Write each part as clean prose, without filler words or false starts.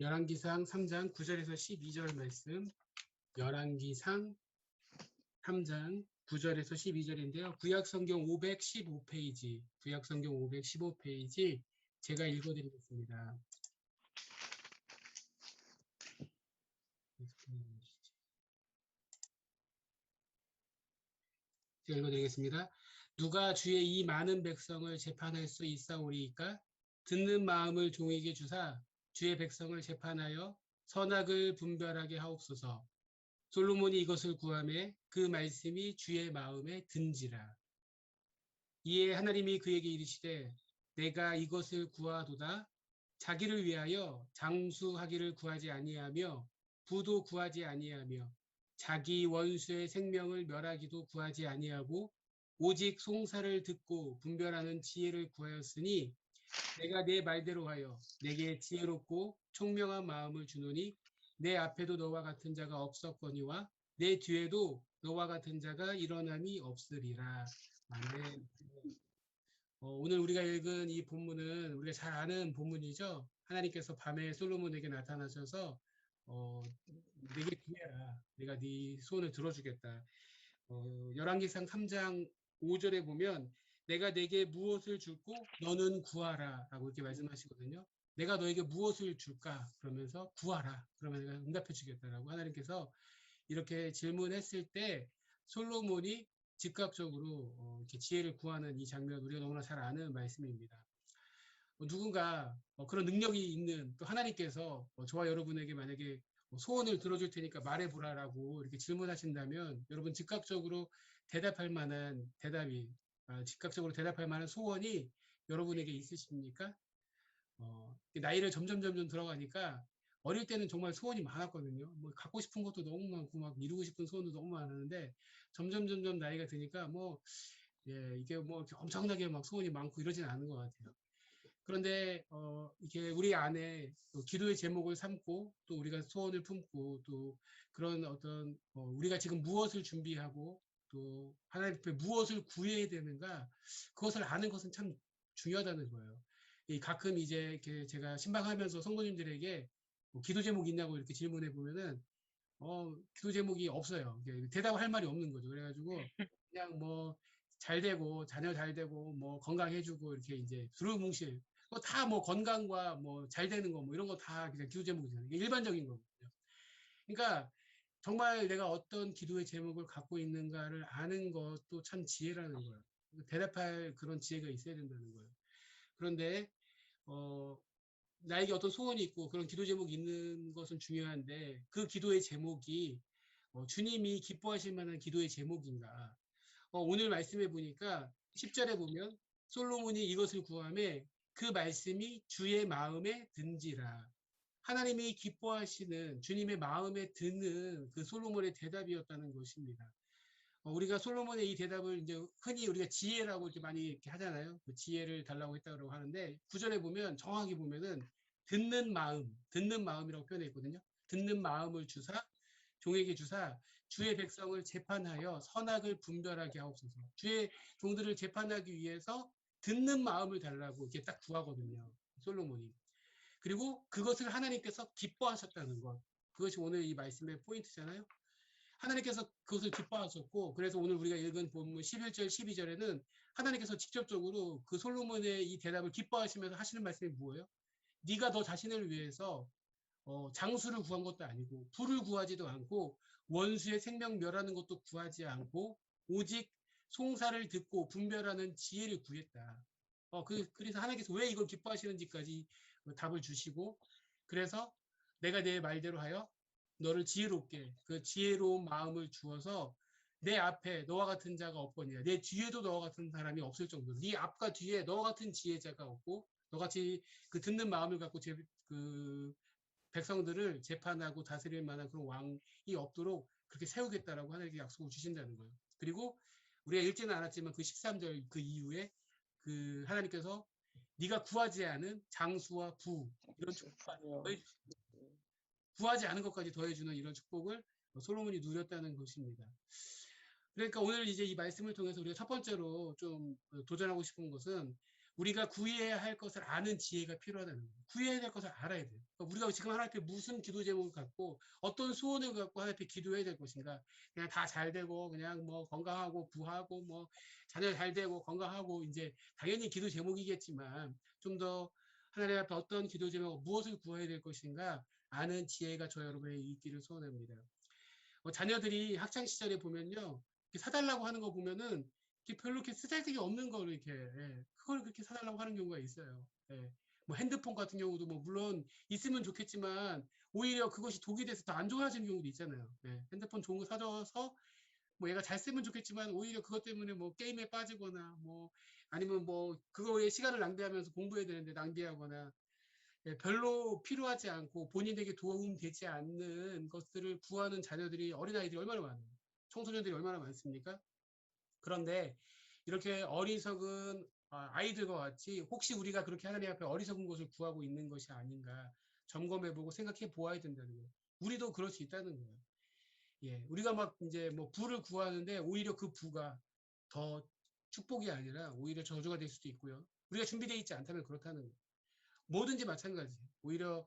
열왕기상 3장 9절에서 12절 말씀, 열왕기상 3장 9절에서 12절인데요. 구약성경 515페이지, 구약성경 515페이지 제가 읽어드리겠습니다. 제가 읽어드리겠습니다. 누가 주의 이 많은 백성을 재판할 수 있사오리이까? 듣는 마음을 종에게 주사 주의 백성을 재판하여 선악을 분별하게 하옵소서. 솔로몬이 이것을 구하매 그 말씀이 주의 마음에 든지라. 이에 하나님이 그에게 이르시되 내가 이것을 구하도다. 자기를 위하여 장수하기를 구하지 아니하며 부도 구하지 아니하며 자기 원수의 생명을 멸하기도 구하지 아니하고 오직 송사를 듣고 분별하는 지혜를 구하였으니 내가 내 말대로 하여 내게 지혜롭고 총명한 마음을 주노니 내 앞에도 너와 같은 자가 없었거니와 내 뒤에도 너와 같은 자가 일어남이 없으리라. 아멘. 오늘 우리가 읽은 이 본문은 우리가 잘 아는 본문이죠. 하나님께서 밤에 솔로몬에게 나타나셔서 내게 구해라. 내가 네 소원을 들어주겠다. 열왕기상 3장 5절에 보면 내가 내게 무엇을 줄고 너는 구하라 라고 이렇게 말씀하시거든요. 내가 너에게 무엇을 줄까? 그러면서 구하라. 그러면 내가 응답해 주겠다라고 하나님께서 이렇게 질문했을 때 솔로몬이 즉각적으로 이렇게 지혜를 구하는 이 장면 우리가 너무나 잘 아는 말씀입니다. 누군가 그런 능력이 있는 또 하나님께서 저와 여러분에게 만약에 소원을 들어줄 테니까 말해보라라고 이렇게 질문하신다면 여러분 즉각적으로 대답할 만한 대답이 즉각적으로 대답할 만한 소원이 여러분에게 있으십니까? 나이를 점점 들어가니까 어릴 때는 정말 소원이 많았거든요. 뭐 갖고 싶은 것도 너무 많고 막 이루고 싶은 소원도 너무 많았는데 점점 나이가 드니까 뭐 예, 이게 뭐 엄청나게 막 소원이 많고 이러진 않은 것 같아요. 그런데 이게 우리 안에 기도의 제목을 삼고 또 우리가 소원을 품고 또 그런 어떤 우리가 지금 무엇을 준비하고 또 하나님 앞에 무엇을 구해야 되는가 그것을 아는 것은 참 중요하다는 거예요. 가끔 이제 이렇게 제가 신방하면서 성도님들에게 기도 제목 있냐고 이렇게 질문해 보면은 기도 제목이 없어요. 대답할 말이 없는 거죠. 그래가지고 그냥 뭐 잘 되고 자녀 잘 되고 뭐 건강해주고 이렇게 이제 두루뭉실 다 뭐 건강과 뭐 잘 되는 거 뭐 이런 거 다 그냥 기도 제목이잖아요. 이게 일반적인 거거든요. 그러니까 정말 내가 어떤 기도의 제목을 갖고 있는가를 아는 것도 참 지혜라는 거예요. 대답할 그런 지혜가 있어야 된다는 거예요. 그런데 나에게 어떤 소원이 있고 그런 기도 제목이 있는 것은 중요한데 그 기도의 제목이 주님이 기뻐하실 만한 기도의 제목인가? 오늘 말씀해 보니까 10절에 보면 솔로몬이 이것을 구하매 그 말씀이 주의 마음에 든지라. 하나님이 기뻐하시는 주님의 마음에 드는 그 솔로몬의 대답이었다는 것입니다. 우리가 솔로몬의 이 대답을 이제 흔히 우리가 지혜라고 이렇게 많이 이렇게 하잖아요. 그 지혜를 달라고 했다고 하는데 9절에 보면 정확히 보면은 듣는 마음이라고 표현해 있거든요. 듣는 마음을 주사 종에게 주사 주의 백성을 재판하여 선악을 분별하게 하옵소서. 주의 종들을 재판하기 위해서 듣는 마음을 달라고 이렇게 딱 구하거든요. 솔로몬이. 그리고 그것을 하나님께서 기뻐하셨다는 것. 그것이 오늘 이 말씀의 포인트잖아요. 하나님께서 그것을 기뻐하셨고 그래서 오늘 우리가 읽은 본문 11절 12절에는 하나님께서 직접적으로 그 솔로몬의 이 대답을 기뻐하시면서 하시는 말씀이 뭐예요? 네가 너 자신을 위해서 장수를 구한 것도 아니고 부를 구하지도 않고 원수의 생명 멸하는 것도 구하지 않고 오직 송사를 듣고 분별하는 지혜를 구했다. 그래서 하나님께서 왜 이걸 기뻐하시는지까지 답을 주시고 그래서 내가 내 말대로 하여 너를 지혜롭게 그 지혜로운 마음을 주어서 내 앞에 너와 같은 자가 없거니와 내 뒤에도 너와 같은 사람이 없을 정도로 네 앞과 뒤에 너와 같은 지혜자가 없고 너같이 그 듣는 마음을 갖고 그 백성들을 재판하고 다스릴 만한 그런 왕이 없도록 그렇게 세우겠다라고 하나님께 약속을 주신다는 거예요. 그리고 우리가 읽지는 않았지만 그 13절 그 이후에 그 하나님께서 네가 구하지 않은 장수와 부 이런 축복까지 구하지 않은 것까지 더해주는 이런 축복을 솔로몬이 누렸다는 것입니다. 그러니까 오늘 이제 이 말씀을 통해서 우리가 첫 번째로 좀 도전하고 싶은 것은 우리가 구해야 할 것을 아는 지혜가 필요하다는 거예요. 구해야 될 것을 알아야 돼요. 그러니까 우리가 지금 하나님 앞에 무슨 기도 제목을 갖고 어떤 소원을 갖고 하나님 앞에 기도해야 될 것인가. 그냥 다 잘 되고 그냥 뭐 건강하고 부하고 뭐 자녀 잘 되고 건강하고 이제 당연히 기도 제목이겠지만 좀 더 하나님 앞에 어떤 기도 제목 무엇을 구해야 될 것인가 아는 지혜가 저 여러분의 있기를 소원합니다. 자녀들이 학창 시절에 보면요, 사달라고 하는 거 보면은 별로 이렇게 쓰잘데기 없는 걸 이렇게 그걸 그렇게 사달라고 하는 경우가 있어요. 예. 뭐 핸드폰 같은 경우도 뭐 물론 있으면 좋겠지만 오히려 그것이 독이 돼서 더 안 좋아지는 경우도 있잖아요. 예. 핸드폰 좋은 거 사줘서 뭐 얘가 잘 쓰면 좋겠지만 오히려 그것 때문에 뭐 게임에 빠지거나 뭐 아니면 뭐 그거에 시간을 낭비하면서 공부해야 되는데 낭비하거나 별로 필요하지 않고 본인에게 도움되지 않는 것들을 구하는 자녀들이 어린아이들이 얼마나 많아요. 청소년들이 얼마나 많습니까? 그런데 이렇게 어리석은 아이들과 같이 혹시 우리가 그렇게 하나님 앞에 어리석은 것을 구하고 있는 것이 아닌가 점검해보고 생각해 보아야 된다는 거예요. 우리도 그럴 수 있다는 거예요. 예, 우리가 막 이제 뭐 부를 구하는데 오히려 그 부가 더 축복이 아니라 오히려 저주가 될 수도 있고요. 우리가 준비되어 있지 않다면 그렇다는 거예요. 뭐든지 마찬가지. 오히려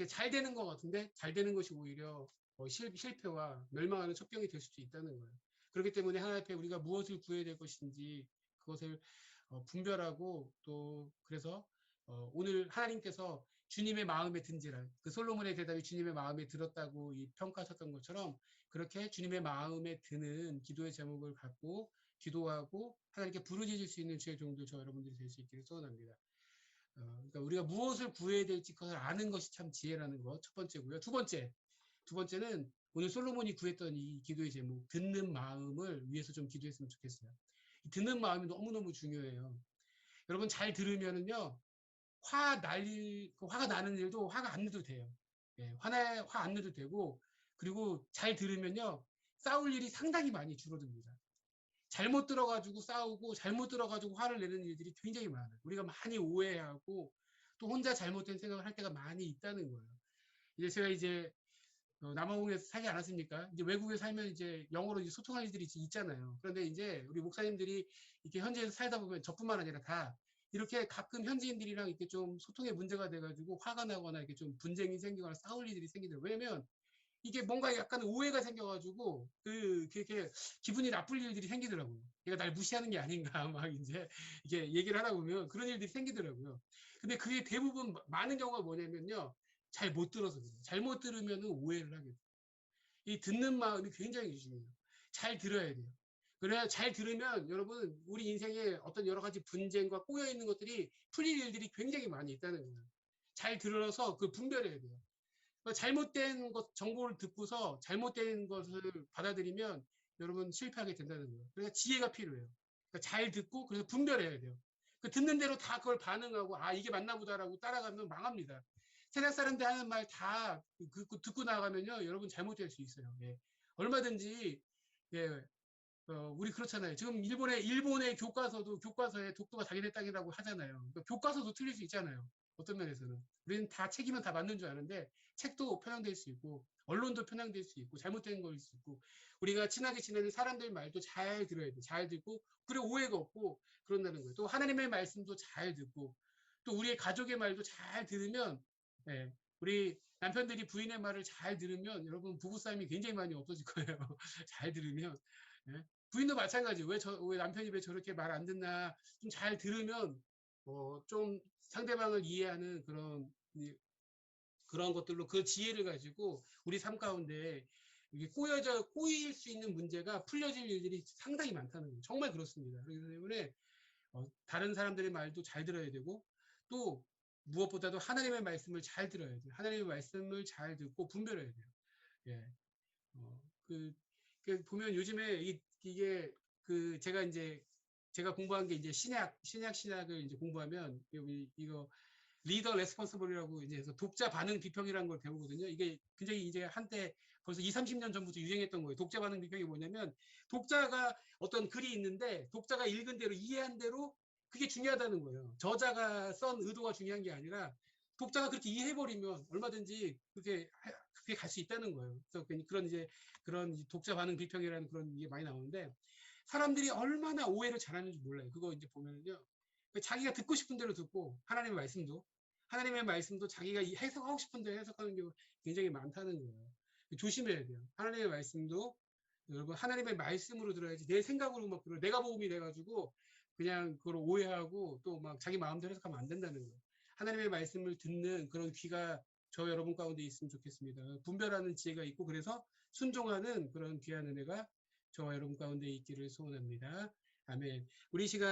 잘 되는 것 같은데 잘 되는 것이 오히려 실패와 멸망하는 첩병이 될 수도 있다는 거예요. 그렇기 때문에 하나님 앞에 우리가 무엇을 구해야 될 것인지 그것을 분별하고 또 그래서 오늘 하나님께서 주님의 마음에 든지라 그 솔로몬의 대답이 주님의 마음에 들었다고 평가하셨던 것처럼 그렇게 주님의 마음에 드는 기도의 제목을 갖고 기도하고 하나님께 부르짖을 수 있는 주의 종들 저 여러분들이 될 수 있기를 소원합니다. 그러니까 우리가 무엇을 구해야 될지 그것을 아는 것이 참 지혜라는 것 첫 번째고요. 두 번째는 오늘 솔로몬이 구했던 이 기도의 제목 듣는 마음을 위해서 좀 기도했으면 좋겠어요. 듣는 마음이 너무너무 중요해요. 여러분 잘 들으면은요 화가 나는 일도 화가 안 내도 돼요. 예, 화 안 내도 되고 그리고 잘 들으면요 싸울 일이 상당히 많이 줄어듭니다. 잘못 들어가지고 싸우고 잘못 들어가지고 화를 내는 일들이 굉장히 많아요. 우리가 많이 오해하고 또 혼자 잘못된 생각을 할 때가 많이 있다는 거예요. 이제 제가 이제 남아공에서 살지 않았습니까? 이제 외국에 살면 이제 영어로 이제 소통할 일들이 있잖아요. 그런데 이제 우리 목사님들이 이렇게 현지에서 살다 보면 저뿐만 아니라 다 이렇게 가끔 현지인들이랑 이렇게 좀 소통에 문제가 돼가지고 화가 나거나 이렇게 좀 분쟁이 생기거나 싸울 일들이 생기더라고요. 왜냐면 이게 뭔가 약간 오해가 생겨가지고 그렇게 기분이 나쁠 일들이 생기더라고요. 얘가 날 무시하는 게 아닌가 막 이제 이게 얘기를 하다 보면 그런 일들이 생기더라고요. 근데 그게 대부분 많은 경우가 뭐냐면요. 잘 못 들어서 그래요. 잘못 들으면 오해를 하게 돼요. 이 듣는 마음이 굉장히 중요해요. 잘 들어야 돼요. 그래야 잘 들으면 여러분 우리 인생에 어떤 여러 가지 분쟁과 꼬여 있는 것들이 풀릴 일들이 굉장히 많이 있다는 거예요. 잘 들어서 그 분별해야 돼요. 잘못된 것 정보를 듣고서 잘못된 것을 받아들이면 여러분 실패하게 된다는 거예요. 그러니까 지혜가 필요해요. 그러니까 잘 듣고 그래서 분별해야 돼요. 그 듣는 대로 다 그걸 반응하고 아 이게 맞나 보다라고 따라가면 망합니다. 세상 사람들 하는 말 다 듣고 나가면요 여러분 잘못될 수 있어요. 예. 얼마든지 예, 우리 그렇잖아요. 지금 일본의 교과서에 독도가 자기네 땅이라고 하잖아요. 그러니까 교과서도 틀릴 수 있잖아요. 어떤 면에서는. 우리는 다 책임은 다 맞는 줄 아는데 책도 편향될 수 있고 언론도 편향될 수 있고 잘못된 걸 수 있고 우리가 친하게 지내는 사람들 말도 잘 들어야 돼. 잘 듣고 그리고 오해가 없고 그런다는 거예요. 또 하나님의 말씀도 잘 듣고 또 우리의 가족의 말도 잘 들으면 예, 우리 남편들이 부인의 말을 잘 들으면 여러분 부부싸움이 굉장히 많이 없어질 거예요. 잘 들으면. 예? 부인도 마찬가지. 왜 남편이 왜 저렇게 말 안 듣나 좀 잘 들으면 좀 상대방을 이해하는 그런 것들로 그 지혜를 가지고 우리 삶 가운데 이게 꼬일 수 있는 문제가 풀려질 일들이 상당히 많다는 거예요. 정말 그렇습니다. 그렇기 때문에 다른 사람들의 말도 잘 들어야 되고 또 무엇보다도 하나님의 말씀을 잘 들어야 돼요. 하나님의 말씀을 잘 듣고 분별해야 돼요. 예. 어, 그, 보면 요즘에 이게 제가 공부한 게 이제 신약을 이제 공부하면 여기 이거 리더 레스폰서블이라고 이제 해서 독자 반응 비평이라는 걸 배우거든요. 이게 굉장히 이제 한때 벌써 2, 30년 전부터 유행했던 거예요. 독자 반응 비평이 뭐냐면 독자가 어떤 글이 있는데 독자가 읽은 대로 이해한 대로 그게 중요하다는 거예요. 저자가 쓴 의도가 중요한 게 아니라 독자가 그렇게 이해해버리면 얼마든지 그게 갈 수 있다는 거예요. 그래서 그런 독자 반응 비평이라는 그런 게 많이 나오는데 사람들이 얼마나 오해를 잘하는지 몰라요. 그거 이제 보면은요. 자기가 듣고 싶은 대로 듣고 하나님의 말씀도 자기가 해석하고 싶은 대로 해석하는 경우 굉장히 많다는 거예요. 조심해야 돼요. 하나님의 말씀도 여러분 하나님의 말씀으로 들어야지 내 생각으로 막 내가 복음이 돼가지고 그냥 그걸 오해하고 또 막 자기 마음대로 해석하면 안 된다는 거예요. 하나님의 말씀을 듣는 그런 귀가 저 여러분 가운데 있으면 좋겠습니다. 분별하는 지혜가 있고 그래서 순종하는 그런 귀한 은혜가 저와 여러분 가운데 있기를 소원합니다. 아멘. 우리 시간